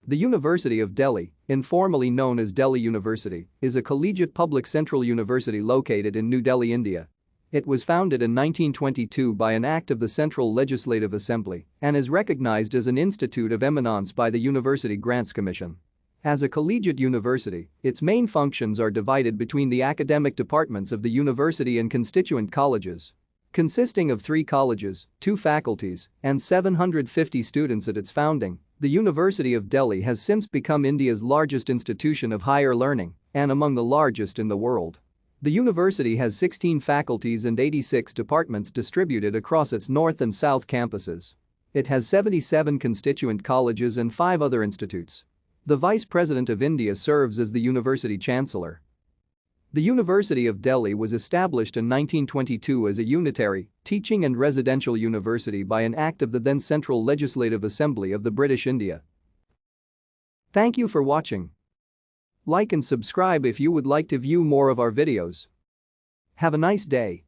The University of Delhi, informally known as Delhi University, is a collegiate public central university located in New Delhi, India. It was founded in 1922 by an act of the Central Legislative Assembly and is recognized as an Institute of Eminence by the University Grants Commission. As a collegiate university, its main functions are divided between the academic departments of the university and constituent colleges. Consisting of 3 colleges, 2 faculties, and 750 students at its founding, the University of Delhi has since become India's largest institution of higher learning and among the largest in the world. The university has 16 faculties and 86 departments distributed across its north and south campuses. It has 77 constituent colleges and 5 other institutes. The Vice President of India serves as the University Chancellor. The University of Delhi was established in 1922 as a unitary, teaching and residential university by an act of the then Central Legislative Assembly of the British India. Thank you for watching. Like and subscribe if you would like to view more of our videos. Have a nice day.